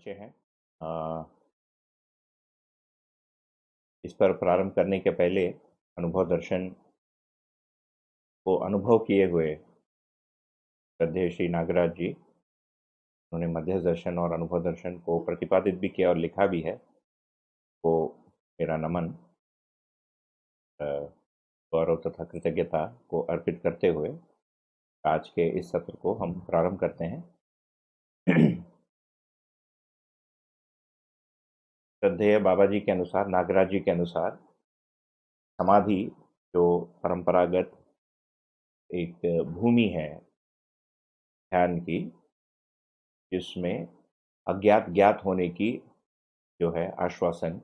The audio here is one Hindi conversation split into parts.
बच्चे हैं। इस पर प्रारंभ करने के पहले अनुभव दर्शन को अनुभव किए हुए श्रद्धेय श्री नागराज जी, उन्होंने मध्यस्थ दर्शन और अनुभव दर्शन को प्रतिपादित भी किया और लिखा भी है, को मेरा नमन, गौरव तथा कृतज्ञता को अर्पित करते हुए आज के इस सत्र को हम प्रारंभ करते हैं। श्रद्धेय बाबा जी के अनुसार, नागराज जी के अनुसार, समाधि जो परंपरागत एक भूमि है ध्यान की, जिसमें अज्ञात ज्ञात होने की जो है आश्वासन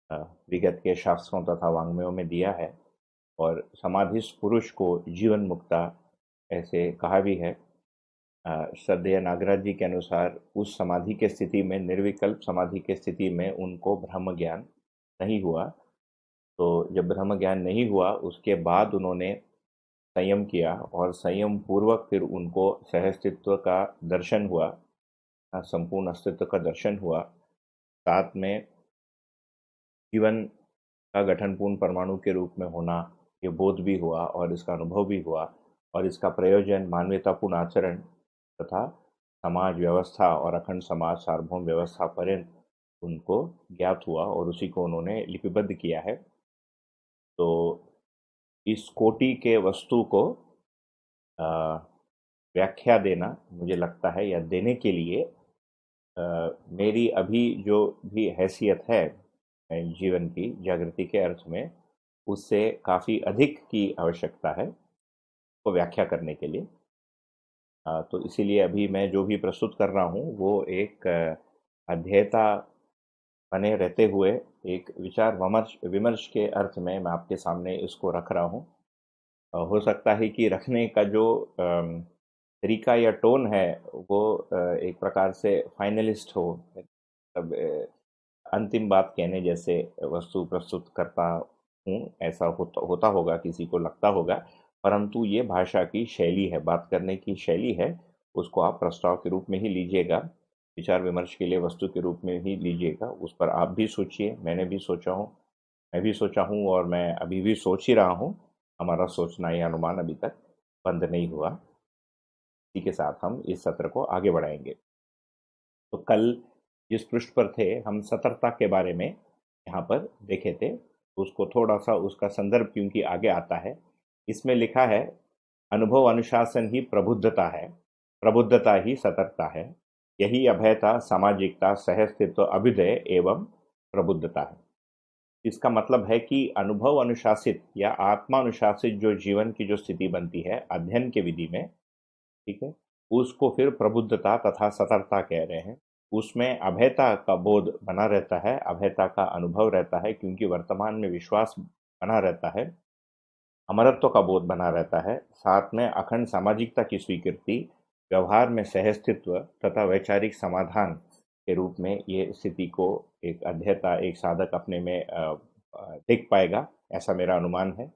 विगत के शास्त्रों तथा वाङ्मयों में दिया है, और समाधिस्थ पुरुष को जीवन मुक्ता ऐसे कहा भी है। श्रद्धेय नागराज जी के अनुसार उस समाधि के स्थिति में, निर्विकल्प समाधि के स्थिति में उनको ब्रह्म ज्ञान नहीं हुआ। तो जब ब्रह्म ज्ञान नहीं हुआ, उसके बाद उन्होंने संयम किया और संयम पूर्वक फिर उनको सहअस्तित्व का दर्शन हुआ, संपूर्ण अस्तित्व का दर्शन हुआ। साथ में जीवन का गठन पूर्ण परमाणु के रूप में होना, ये बोध भी हुआ और इसका अनुभव भी हुआ, और इसका प्रयोजन मानवतापूर्ण आचरण तथा समाज व्यवस्था और अखंड समाज सार्वभौम व्यवस्था पर्यंत उनको ज्ञात हुआ और उसी को उन्होंने लिपिबद्ध किया है। तो इस कोटि के वस्तु को व्याख्या देना, मुझे लगता है, या देने के लिए मेरी अभी जो भी हैसियत है जीवन की जागृति के अर्थ में, उससे काफ़ी अधिक की आवश्यकता है को व्याख्या करने के लिए। तो इसीलिए अभी मैं जो भी प्रस्तुत कर रहा हूँ वो एक अध्येता बने रहते हुए एक विचार विमर्श के अर्थ में मैं आपके सामने इसको रख रहा हूँ। हो सकता है कि रखने का जो तरीका या टोन है वो एक प्रकार से फाइनलिस्ट हो, तब अंतिम बात कहने जैसे वस्तु प्रस्तुत करता हूँ, ऐसा होता होगा, किसी को लगता होगा, परंतु ये भाषा की शैली है, बात करने की शैली है। उसको आप प्रस्ताव के रूप में ही लीजिएगा, विचार विमर्श के लिए वस्तु के रूप में ही लीजिएगा। उस पर आप भी सोचिए, मैंने भी सोचा हूँ, मैं भी सोचा हूँ और मैं अभी भी सोच ही रहा हूँ। हमारा सोचना या अनुमान अभी तक बंद नहीं हुआ। इसी के साथ हम इस सत्र को आगे बढ़ाएंगे। तो कल जिस पृष्ठ पर थे, हम सतर्कता के बारे में यहाँ पर देखे थे, उसको थोड़ा सा, उसका संदर्भ क्योंकि आगे आता है, इसमें लिखा है, अनुभव अनुशासन ही प्रबुद्धता है, प्रबुद्धता ही सतर्कता है, यही अभयता, सामाजिकता, सहस्तित्व, अभ्युदय एवं प्रबुद्धता है। इसका मतलब है कि अनुभव अनुशासित या आत्मा अनुशासित जो जीवन की जो स्थिति बनती है अध्ययन के विधि में, ठीक है, उसको फिर प्रबुद्धता तथा सतर्कता कह रहे हैं। उसमें अभयता का बोध बना रहता है, अभयता का अनुभव रहता है, क्योंकि वर्तमान में विश्वास बना रहता है, अमरत्व का बोध बना रहता है, साथ में अखंड सामाजिकता की स्वीकृति, व्यवहार में सहस्तित्व तथा वैचारिक समाधान के रूप में ये स्थिति को एक अध्येता, एक साधक अपने में देख पाएगा, ऐसा मेरा अनुमान है।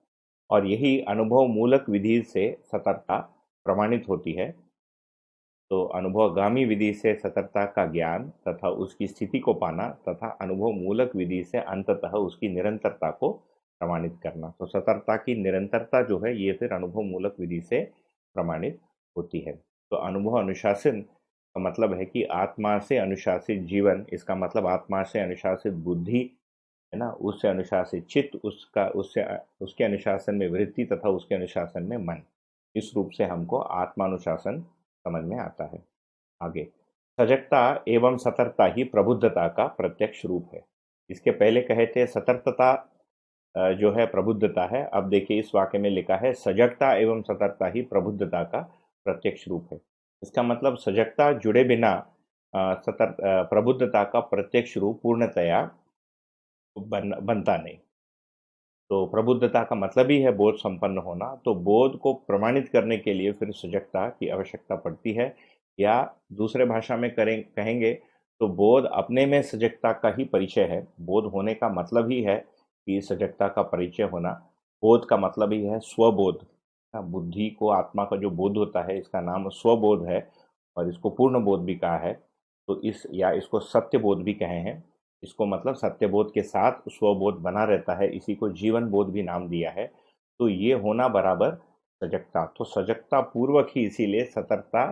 और यही अनुभव मूलक विधि से सतर्कता प्रमाणित होती है। तो अनुभवगामी विधि से सतर्कता का ज्ञान तथा उसकी स्थिति को पाना, तथा अनुभव मूलक विधि से अंततः उसकी निरंतरता को प्रमाणित करना। तो सतर्कता की निरंतरता जो है, ये फिर अनुभव मूलक विधि से प्रमाणित होती है। तो अनुभव अनुशासन का मतलब है कि आत्मा से अनुशासित जीवन, इसका मतलब आत्मा से अनुशासित बुद्धि, है ना, उससे अनुशासित चित्त, उसके अनुशासन में वृत्ति तथा उसके अनुशासन में मन। इस रूप से हमको आत्मानुशासन समझ में आता है। आगे, सजगता एवं सतर्कता ही प्रबुद्धता का प्रत्यक्ष रूप है। इसके पहले कहे थे सतर्कता जो है प्रबुद्धता है। अब देखिए इस वाक्य में लिखा है, सजगता एवं सतर्कता ही प्रबुद्धता का प्रत्यक्ष रूप है। इसका मतलब सजगता जुड़े बिना प्रबुद्धता का प्रत्यक्ष रूप पूर्णतया बनता नहीं। तो प्रबुद्धता का मतलब ही है बोध संपन्न होना। तो बोध को प्रमाणित करने के लिए फिर सजगता की आवश्यकता पड़ती है, या दूसरे भाषा में कहेंगे तो बोध अपने में सजगता का ही परिचय है। बोध होने का मतलब ही है कि सजगता का परिचय होना। बोध का मतलब ही है स्वबोध। बुद्धि को, आत्मा का जो बोध होता है, इसका नाम स्वबोध है, और इसको पूर्ण बोध भी कहा है। तो इसको सत्यबोध भी कहे हैं। इसको मतलब सत्यबोध के साथ स्वबोध बना रहता है, इसी को जीवन बोध भी नाम दिया है। तो ये होना बराबर सजगता, तो सजगता पूर्वक ही इसीलिए सतर्कता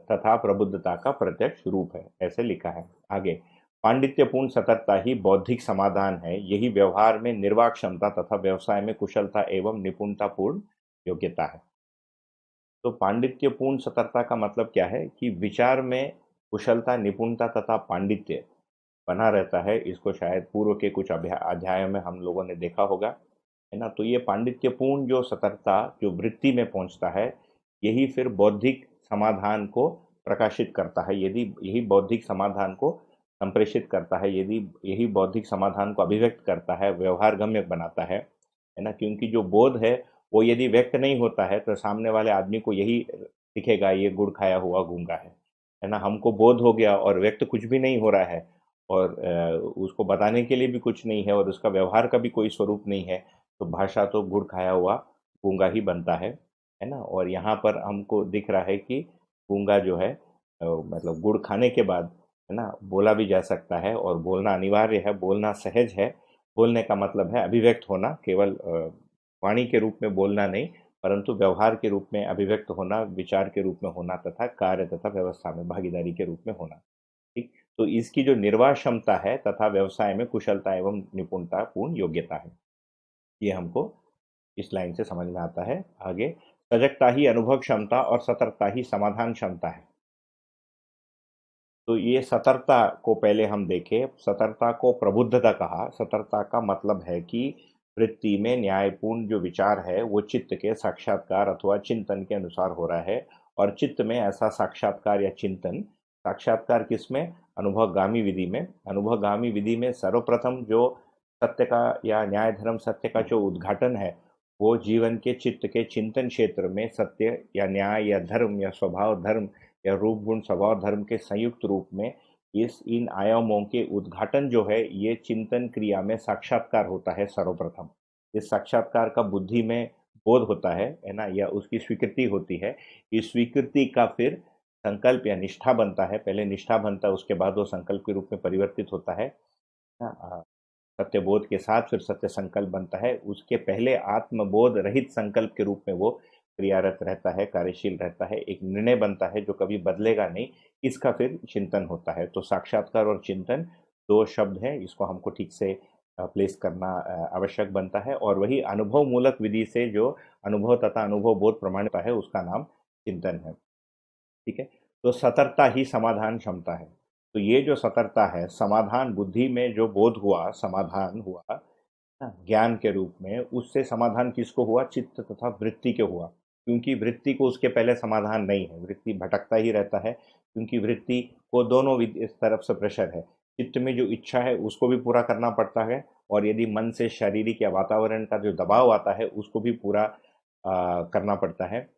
तथा प्रबुद्धता का प्रत्यक्ष रूप है, ऐसे लिखा है। आगे, पांडित्यपूर्ण सतर्कता ही बौद्धिक समाधान है, यही व्यवहार में निर्वाह क्षमता तथा व्यवसाय में कुशलता एवं निपुणतापूर्ण योग्यता है। तो पांडित्यपूर्ण सतर्कता का मतलब क्या है कि विचार में कुशलता, निपुणता तथा पांडित्य बना रहता है। इसको शायद पूर्व के कुछ अध्यायों में हम लोगों ने देखा होगा, है ना। तो ये पांडित्यपूर्ण जो सतर्कता जो वृत्ति में पहुंचता है, यही फिर बौद्धिक समाधान को प्रकाशित करता है, यदि यही बौद्धिक समाधान को संप्रेषित करता है, यदि यही बौद्धिक समाधान को अभिव्यक्त करता है, व्यवहार गम्य बनाता है ना। क्योंकि जो बोध है वो यदि व्यक्त नहीं होता है तो सामने वाले आदमी को यही दिखेगा, ये गुड़ खाया हुआ गूंगा है ना। हमको बोध हो गया और व्यक्त कुछ भी नहीं हो रहा है, और उसको बताने के लिए भी कुछ नहीं है, और उसका व्यवहार का भी कोई स्वरूप नहीं है, तो भाषा तो गुड़ खाया हुआ गूंगा ही बनता है ना। और यहाँ पर हमको दिख रहा है कि गूंगा जो है मतलब गुड़ खाने के बाद, है ना, बोला भी जा सकता है, और बोलना अनिवार्य है, बोलना सहज है। बोलने का मतलब है अभिव्यक्त होना, केवल वाणी के रूप में बोलना नहीं, परंतु व्यवहार के रूप में अभिव्यक्त होना, विचार के रूप में होना तथा कार्य तथा व्यवस्था में भागीदारी के रूप में होना। ठीक, तो इसकी जो निर्वाह क्षमता है तथा व्यवसाय में कुशलता एवं निपुणता पूर्ण योग्यता है, ये हमको इस लाइन से समझ में आता है। आगे, सजगता ही अनुभव क्षमता और सतर्कता ही समाधान क्षमता है। तो ये सतर्कता को पहले हम देखें। सतर्कता को प्रबुद्धता कहा। सतर्कता का मतलब है कि वृत्ति में न्यायपूर्ण जो विचार है वो चित्त के साक्षात्कार अथवा चिंतन के अनुसार हो रहा है, और चित्त में ऐसा साक्षात्कार या चिंतन, साक्षात्कार किसमें, अनुभवगामी विधि में। अनुभवगामी विधि में सर्वप्रथम जो सत्य का या न्याय धर्म सत्य का जो उद्घाटन है, वो जीवन के चित्त के चिंतन क्षेत्र में सत्य या न्याय या धर्म या स्वभाव धर्म या रूप गुण स्वभाव धर्म के संयुक्त रूप में इन आयामों के उद्घाटन जो है, ये चिंतन क्रिया में साक्षात्कार होता है सर्वप्रथम। इस साक्षात्कार का बुद्धि में बोध होता है ना, या उसकी स्वीकृति होती है। इस स्वीकृति का फिर संकल्प या निष्ठा बनता है। पहले निष्ठा बनता है, उसके बाद वो संकल्प के रूप में परिवर्तित होता है ना। सत्यबोध के साथ फिर सत्य संकल्प बनता है। उसके पहले आत्मबोध रहित संकल्प के रूप में वो क्रियारत रहता है, कार्यशील रहता है, एक निर्णय बनता है जो कभी बदलेगा नहीं, इसका फिर चिंतन होता है। तो साक्षात्कार और चिंतन दो शब्द हैं, इसको हमको ठीक से प्लेस करना आवश्यक बनता है। और वही अनुभव मूलक विधि से जो अनुभव तथा अनुभव बोध प्रमाणित है, उसका नाम चिंतन है। ठीक है, तो सतर्कता ही समाधान क्षमता है। तो ये जो सतर्कता है, समाधान बुद्धि में जो बोध हुआ, समाधान हुआ ना, ज्ञान के रूप में, उससे समाधान किसको हुआ, चित्त तथा वृत्ति के हुआ। क्योंकि वृत्ति को उसके पहले समाधान नहीं है, वृत्ति भटकता ही रहता है, क्योंकि वृत्ति को दोनों इस तरफ से प्रेशर है। चित्त में जो इच्छा है उसको भी पूरा करना पड़ता है, और यदि मन से शारीरिक या वातावरण का जो दबाव आता है उसको भी पूरा करना पड़ता है।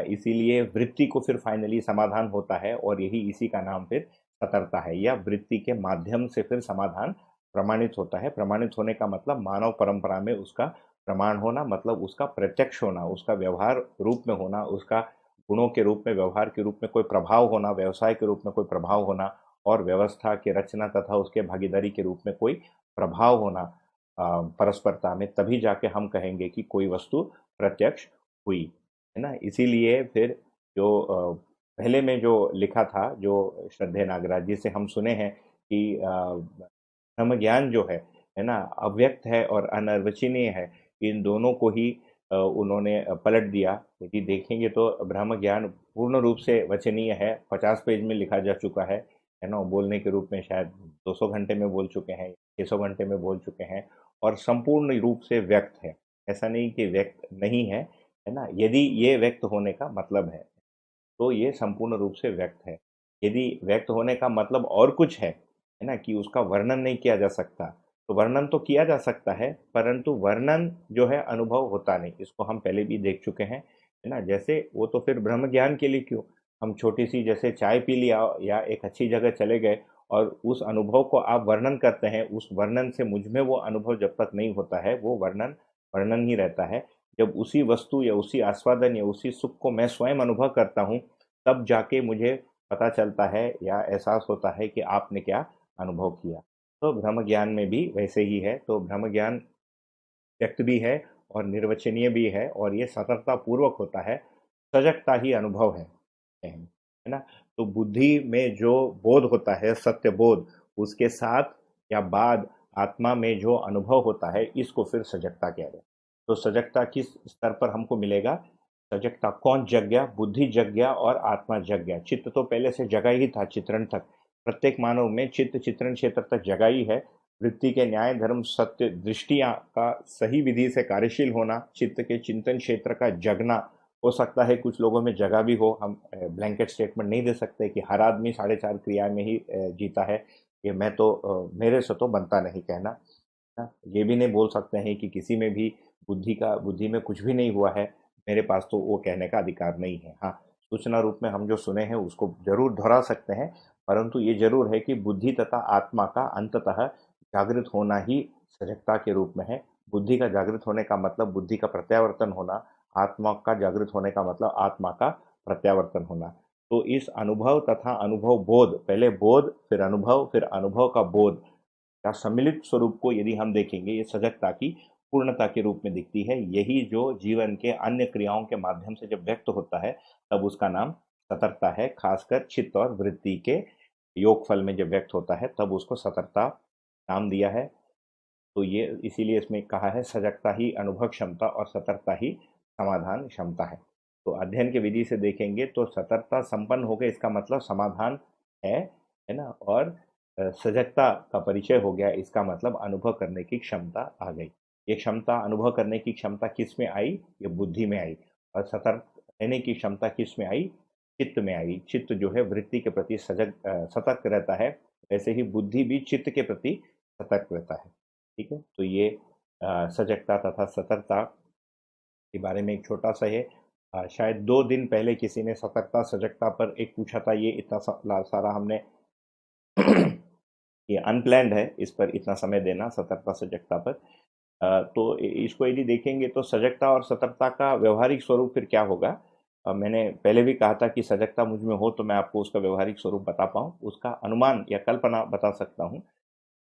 इसीलिए वृत्ति को फिर फाइनली समाधान होता है, और यही इसी का नाम फिर सतर्कता है, या वृत्ति के माध्यम से फिर समाधान प्रमाणित होता है। प्रमाणित होने का मतलब मानव परंपरा में उसका प्रमाण होना, मतलब उसका प्रत्यक्ष होना, उसका व्यवहार रूप में होना, उसका गुणों के रूप में, व्यवहार के रूप में कोई प्रभाव होना, व्यवसाय के रूप में कोई प्रभाव होना, और व्यवस्था की रचना तथा उसके भागीदारी के रूप में कोई प्रभाव होना परस्परता में, तभी जाके हम कहेंगे कि कोई वस्तु प्रत्यक्ष हुई, है ना। इसीलिए फिर जो पहले में जो लिखा था, जो श्रद्धेय नागराज जी से हम सुने हैं कि ब्रह्म ज्ञान जो है ना, अव्यक्त है और अनर्वचनीय है, इन दोनों को ही उन्होंने पलट दिया। यदि देखेंगे तो ब्रह्म ज्ञान पूर्ण रूप से वचनीय है, 50 पेज में लिखा जा चुका है ना। बोलने के रूप में शायद 200 घंटे में बोल चुके हैं, 600 घंटे में बोल चुके हैं, और संपूर्ण रूप से व्यक्त है। ऐसा नहीं कि व्यक्त नहीं है ना। यदि ये व्यक्त होने का मतलब है, तो ये संपूर्ण रूप से व्यक्त है। यदि व्यक्त होने का मतलब और कुछ है ना, कि उसका वर्णन नहीं किया जा सकता, तो वर्णन तो किया जा सकता है, परंतु वर्णन जो है अनुभव होता नहीं। इसको हम पहले भी देख चुके हैं, है ना। जैसे वो तो फिर ब्रह्म ज्ञान के लिए क्यों, हम छोटी सी जैसे चाय पी लिया या एक अच्छी जगह चले गए, और उस अनुभव को आप वर्णन करते हैं, उस वर्णन से मुझ में वो अनुभव जब तक नहीं होता है, वो वर्णन वर्णन ही रहता है। जब उसी वस्तु या उसी आस्वादन या उसी सुख को मैं स्वयं अनुभव करता हूँ, तब जाके मुझे पता चलता है या एहसास होता है कि आपने क्या अनुभव किया। तो ब्रह्म ज्ञान में भी वैसे ही है। तो ब्रह्म ज्ञान व्यक्त भी है और निर्वचनीय भी है, और ये सतर्कता पूर्वक होता है। सजगता ही अनुभव है ना। तो बुद्धि में जो बोध होता है, सत्य बोध, उसके साथ या बाद आत्मा में जो अनुभव होता है, इसको फिर सजगता कह रहे हैं। तो सजगता किस स्तर पर हमको मिलेगा? सजगता कौन जग गया? बुद्धि जग गया और आत्मा जग गया। चित्त तो पहले से जगा ही था, चित्रण तक। प्रत्येक मानव में चित्त चित्रण क्षेत्र तक जगा ही है। वृत्ति के न्याय धर्म सत्य दृष्टियां का सही विधि से कार्यशील होना, चित्त के चिंतन क्षेत्र का जगना। हो सकता है कुछ लोगों में जगह भी हो, हम ब्लैंकेट स्टेटमेंट नहीं दे सकते कि हर आदमी 4.5 क्रिया में ही जीता है। ये मैं तो मेरे से तो बनता नहीं कहना। ये भी नहीं बोल सकते हैं कि किसी में भी बुद्धि में कुछ भी नहीं हुआ है, मेरे पास तो वो कहने का अधिकार नहीं है। हाँ, सूचना रूप में हम जो सुने हैं उसको जरूर दोहरा सकते हैं, परंतु ये जरूर है कि बुद्धि तथा आत्मा का अंततः जागृत होना ही सजगता के रूप में है। बुद्धि का जागृत होने का मतलब बुद्धि का प्रत्यावर्तन होना, आत्मा का जागृत होने का मतलब आत्मा का प्रत्यावर्तन होना। तो इस अनुभव तथा अनुभव बोध, पहले बोध फिर अनुभव का बोध का सम्मिलित स्वरूप को यदि हम देखेंगे, ये सजगता की पूर्णता के रूप में दिखती है। यही जो जीवन के अन्य क्रियाओं के माध्यम से जब व्यक्त होता है, तब उसका नाम सतर्कता है। खासकर चित्त और वृत्ति के योगफल में जब व्यक्त होता है, तब उसको सतर्कता नाम दिया है। तो ये इसीलिए इसमें कहा है सजगता ही अनुभव क्षमता और सतर्कता ही समाधान क्षमता है। तो अध्ययन के विधि से देखेंगे तो सतर्कता संपन्न हो गए, इसका मतलब समाधान है ना। और सजगता का परिचय हो गया, इसका मतलब अनुभव करने की क्षमता आ गई। ये क्षमता, अनुभव करने की क्षमता किस में आई? ये बुद्धि में आई। और सतर्क रहने की क्षमता किस में आई? चित्त में आई। चित्त जो है वृत्ति के प्रति सतर्क रहता है, वैसे ही बुद्धि भी चित्त के प्रति सतर्क रहता है। ठीक है, तो ये सजगता तथा सतर्कता के बारे में एक छोटा सा है। शायद 2 दिन पहले किसी ने सतर्कता सजगता पर एक पूछा था। ये इतना सारा हमने ये अनप्लैंड है, इस पर इतना समय देना सतर्कता सजगता पर। तो इसको यदि देखेंगे तो सजगता और सतर्कता का व्यवहारिक स्वरूप फिर क्या होगा? मैंने पहले भी कहा था कि सजगता मुझ में हो तो मैं आपको उसका व्यवहारिक स्वरूप बता पाऊँ, उसका अनुमान या कल्पना बता सकता हूँ।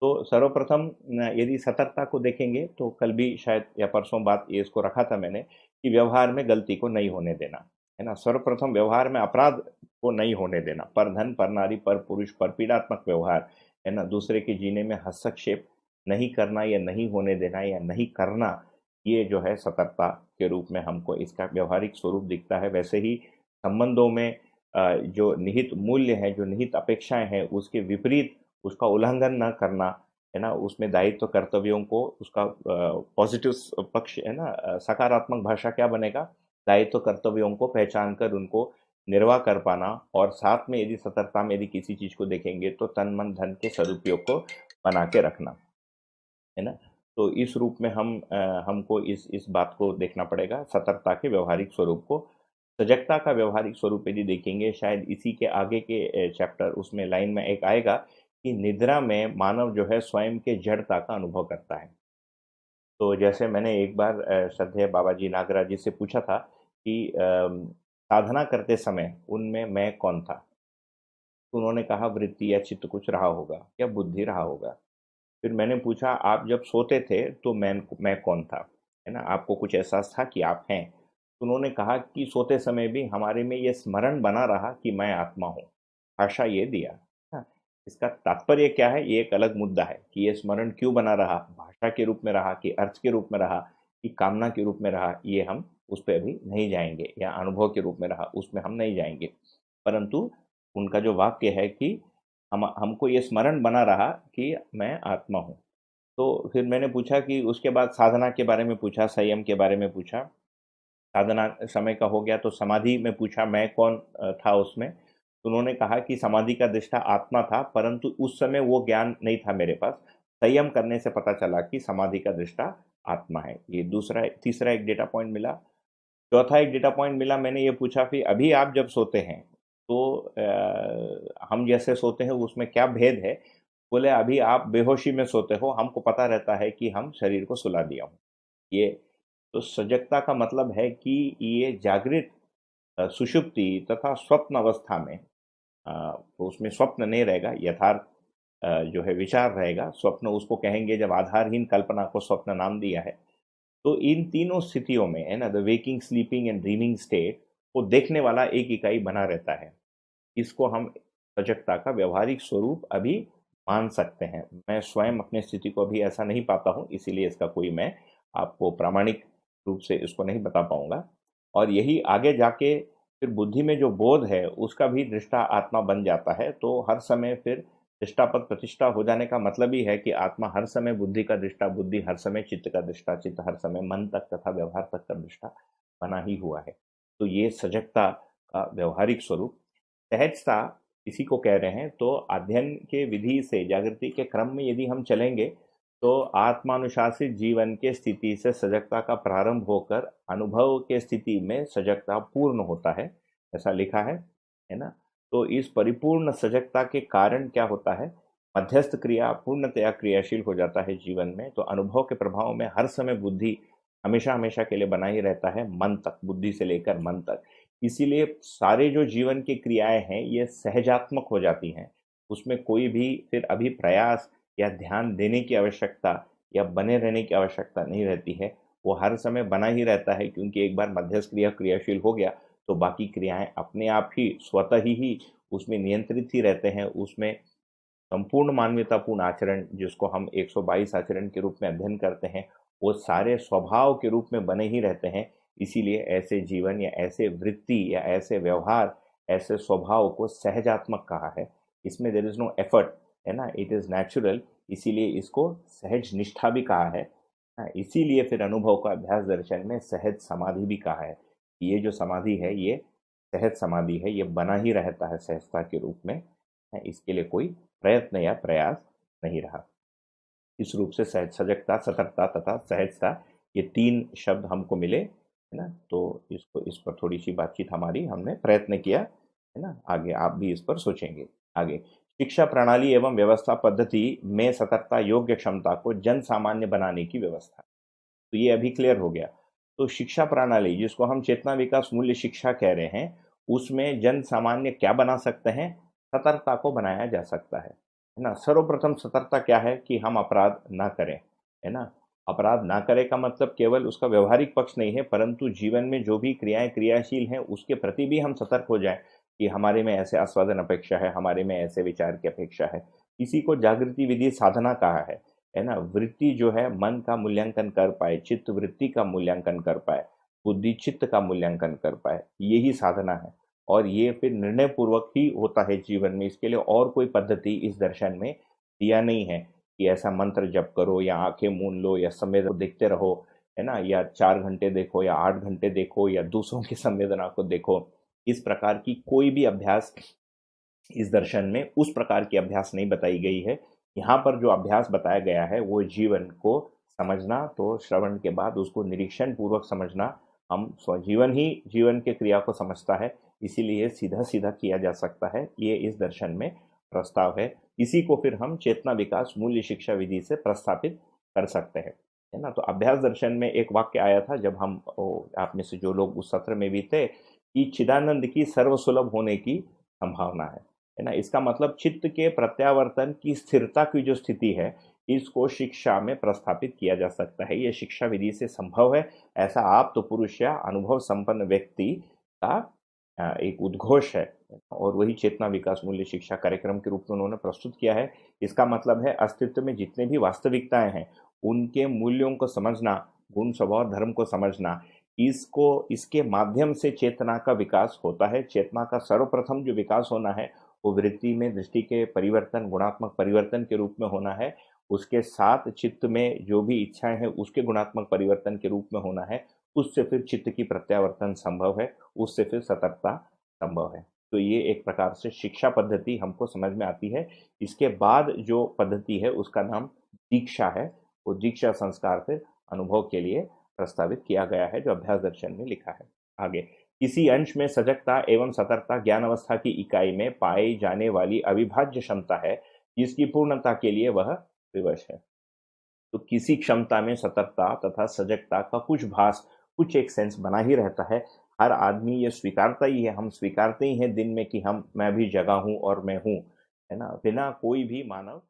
तो सर्वप्रथम यदि सतर्कता को देखेंगे तो कल भी शायद या परसों बात ये इसको रखा था मैंने कि व्यवहार में गलती को नहीं होने देना, है ना। सर्वप्रथम व्यवहार में अपराध को नहीं होने देना, पर धन, पर नारी, पर पुरुष, पर पीड़ात्मक व्यवहार, है ना, दूसरे के जीने में हस्तक्षेप नहीं करना या नहीं होने देना या नहीं करना, ये जो है सतर्कता के रूप में हमको इसका व्यवहारिक स्वरूप दिखता है। वैसे ही संबंधों में जो निहित मूल्य है, जो निहित अपेक्षाएं हैं, उसके विपरीत उसका उल्लंघन न करना, है ना, उसमें दायित्व कर्तव्यों को उसका पॉजिटिव पक्ष, है ना, सकारात्मक भाषा क्या बनेगा? दायित्व कर्तव्यों को पहचान कर उनको निर्वाह कर पाना, और साथ में यदि सतर्कता में यदि किसी चीज को देखेंगे तो तन मन धन के सदुपयोग को बना के रखना, है ना। तो इस रूप में हमको इस बात को देखना पड़ेगा, सतर्कता के व्यवहारिक स्वरूप को। सजगता का व्यवहारिक स्वरूप यदि देखेंगे, शायद इसी के आगे के चैप्टर, उसमें लाइन में एक आएगा कि निद्रा में मानव जो है स्वयं के जड़ता का अनुभव करता है। तो जैसे मैंने एक बार श्रद्धेय बाबा जी नागराज जी से पूछा था कि साधना करते समय उनमें मैं कौन था? तो उन्होंने कहा वृत्ति या चित्त कुछ रहा होगा या बुद्धि रहा होगा। फिर मैंने पूछा आप जब सोते थे तो मैं कौन था, है ना, आपको कुछ एहसास था कि आप हैं? तो उन्होंने कहा कि सोते समय भी हमारे में ये स्मरण बना रहा कि मैं आत्मा हूँ। भाषा ये दिया। हाँ, इसका तात्पर्य क्या है, ये एक अलग मुद्दा है कि ये स्मरण क्यों बना रहा, भाषा के रूप में रहा कि अर्थ के रूप में रहा कि कामना के रूप में रहा, ये हम उस पर अभी नहीं जाएंगे, या अनुभव के रूप में रहा उसमें हम नहीं जाएंगे। परंतु उनका जो वाक्य है कि हमको ये स्मरण बना रहा कि मैं आत्मा हूँ। तो फिर मैंने पूछा कि उसके बाद साधना के बारे में पूछा, संयम के बारे में पूछा। साधना समय का हो गया तो समाधि में पूछा मैं कौन था उसमें। तो उन्होंने कहा कि समाधि का दृष्टा आत्मा था, परंतु उस समय वो ज्ञान नहीं था मेरे पास। संयम करने से पता चला कि समाधि का दृष्टा आत्मा है। ये तीसरा एक डेटा पॉइंट मिला। चौथा एक डेटा पॉइंट मिला, मैंने ये पूछा कि अभी आप जब सोते हैं तो हम जैसे सोते हैं उसमें क्या भेद है? बोले अभी आप बेहोशी में सोते हो, हमको पता रहता है कि हम शरीर को सुला दिया हूँ। ये तो सजगता का मतलब है कि ये जागृत सुषुप्ति तथा स्वप्न अवस्था में तो उसमें स्वप्न नहीं रहेगा, यथार्थ जो है विचार रहेगा। स्वप्न उसको कहेंगे जब आधारहीन कल्पना को स्वप्न नाम दिया है। तो इन तीनों स्थितियों में है ना, the waking, sleeping and dreaming state, वो देखने वाला एक इकाई बना रहता है। इसको हम सजगता का व्यवहारिक स्वरूप अभी मान सकते हैं। मैं स्वयं अपनी स्थिति को अभी ऐसा नहीं पाता हूँ, इसीलिए इसका कोई मैं आपको प्रामाणिक रूप से इसको नहीं बता पाऊंगा। और यही आगे जाके फिर बुद्धि में जो बोध है उसका भी दृष्टा आत्मा बन जाता है। तो हर समय फिर दृष्टापद प्रतिष्ठा हो जाने का मतलब ही है कि आत्मा हर समय बुद्धि का दृष्टा, बुद्धि हर समय चित्त का दृष्टा, चित्त हर समय मन तक तथा व्यवहार तक का दृष्टा बना ही हुआ है। तो ये सजगता का व्यवहारिक स्वरूप। सहजता इसी को कह रहे हैं। तो अध्ययन के विधि से जागृति के क्रम में यदि हम चलेंगे तो आत्मानुशासित जीवन के स्थिति से सजगता का प्रारंभ होकर अनुभव के स्थिति में सजगता पूर्ण होता है, ऐसा लिखा है ना। तो इस परिपूर्ण सजगता के कारण क्या होता है, मध्यस्थ क्रिया पूर्णतया क्रियाशील हो जाता है जीवन में। तो अनुभव के प्रभाव में हर समय बुद्धि हमेशा हमेशा के लिए बना ही रहता है, मन तक, बुद्धि से लेकर मन तक। इसीलिए सारे जो जीवन की क्रियाएं हैं ये सहजात्मक हो जाती हैं। उसमें कोई भी फिर अभी प्रयास या ध्यान देने की आवश्यकता या बने रहने की आवश्यकता नहीं रहती है। वो हर समय बना ही रहता है, क्योंकि एक बार मध्यस्थ क्रिया क्रियाशील हो गया तो बाकी क्रियाएं अपने आप ही स्वतः ही उसमें नियंत्रित ही रहते हैं। उसमें संपूर्ण मानवतापूर्ण आचरण, जिसको हम 122 आचरण के रूप में अध्ययन करते हैं, वो सारे स्वभाव के रूप में बने ही रहते हैं। इसीलिए ऐसे जीवन या ऐसे वृत्ति या ऐसे व्यवहार, ऐसे स्वभाव को सहजात्मक कहा है। इसमें देर इज नो एफर्ट, है ना, इट इज नेचुरल। इसीलिए इसको सहज निष्ठा भी कहा है। हाँ, इसीलिए फिर अनुभव का अभ्यास दर्शन में सहज समाधि भी कहा है। ये जो समाधि है ये सहज समाधि है, ये बना ही रहता है सहजता के रूप में। इसके लिए कोई प्रयत्न या प्रयास नहीं रहा। इस रूप से सहज, सजगता, सतर्कता तथा सहजता, ये तीन शब्द हमको मिले, है ना। तो इसको, इस पर थोड़ी सी बातचीत हमारी, हमने प्रयत्न किया, है ना। आगे आप भी इस पर सोचेंगे। आगे, शिक्षा प्रणाली एवं व्यवस्था पद्धति में सतर्कता योग्य क्षमता को जन सामान्य बनाने की व्यवस्था। तो ये अभी क्लियर हो गया। तो शिक्षा प्रणाली, जिसको हम चेतना विकास मूल्य शिक्षा कह रहे हैं, उसमें जन सामान्य क्या बना सकते हैं, सतर्कता को बनाया जा सकता है ना। सर्वप्रथम सतर्कता क्या है कि हम अपराध ना करें, है ना। अपराध ना करें का मतलब केवल उसका व्यवहारिक पक्ष नहीं है, परंतु जीवन में जो भी क्रियाएं क्रियाशील हैं उसके प्रति भी हम सतर्क हो जाएं कि हमारे में ऐसे आस्वादन अपेक्षा है, हमारे में ऐसे विचार की अपेक्षा है। इसी को जागृति विधि साधना कहा है ना। वृत्ति जो है मन का मूल्यांकन कर पाए, चित्त वृत्ति का मूल्यांकन कर पाए, बुद्धि चित्त का मूल्यांकन कर पाए, यही साधना है। और ये फिर निर्णय पूर्वक ही होता है जीवन में। इसके लिए और कोई पद्धति इस दर्शन में दिया नहीं है कि ऐसा मंत्र जप करो या आंखें मूंद लो या संवेदना को देखते रहो, है ना, या 4 घंटे देखो या 8 घंटे देखो या दूसरों की संवेदना को देखो। इस प्रकार की कोई भी अभ्यास इस दर्शन में उस प्रकार की अभ्यास नहीं बताई गई है। यहाँ पर जो अभ्यास बताया गया है वो जीवन को समझना, तो श्रवण के बाद उसको निरीक्षण पूर्वक समझना। हम स्वजीवन ही जीवन के क्रिया को समझता है, इसीलिए सीधा सीधा किया जा सकता है, ये इस दर्शन में प्रस्ताव है। इसी को फिर हम चेतना विकास मूल्य शिक्षा विधि से प्रस्थापित कर सकते हैं, है ना। तो अभ्यास दर्शन में एक वाक्य आया था जब हम, आप में से जो लोग उस सत्र में भी थे, कि चिदानंद की सर्वसुलभ होने की संभावना है ना। इसका मतलब चित्त के प्रत्यावर्तन की स्थिरता की जो स्थिति है, इसको शिक्षा में प्रस्थापित किया जा सकता है। यह शिक्षा विधि से संभव है, ऐसा आप तो पुरुष या अनुभव संपन्न व्यक्ति का एक उद्घोष है। और वही चेतना विकास मूल्य शिक्षा कार्यक्रम के रूप में उन्होंने प्रस्तुत किया है। इसका मतलब है अस्तित्व में जितने भी वास्तविकताएं हैं उनके मूल्यों को समझना, गुण स्वभाव धर्म को समझना, इसको, इसके माध्यम से चेतना का विकास होता है। चेतना का सर्वप्रथम जो विकास होना है वो वृत्ति में दृष्टि के परिवर्तन, गुणात्मक परिवर्तन के रूप में होना है। उसके साथ चित्त में जो भी इच्छाएं हैं उसके गुणात्मक परिवर्तन के रूप में होना है। उससे फिर चित्त की प्रत्यावर्तन संभव है, उससे फिर सतर्कता संभव है। तो ये एक प्रकार से शिक्षा पद्धति हमको समझ में आती है। इसके बाद जो पद्धति है उसका नाम दीक्षा है। वो दीक्षा संस्कार फिर अनुभव के लिए प्रस्तावित किया गया है, जो अभ्यास दर्शन में लिखा है। आगे, किसी अंश में सजगता एवं सतर्कता ज्ञान अवस्था की इकाई में पाई जाने वाली अविभाज्य क्षमता है, जिसकी पूर्णता के लिए वह विवश है। तो किसी क्षमता में सतर्कता तथा सजगता का कुछ भास, कुछ एक सेंस बना ही रहता है। हर आदमी ये स्वीकारता ही है, हम स्वीकारते ही हैं दिन में कि हम मैं भी जगा हूँ और मैं हूँ, है ना? बिना कोई भी मानव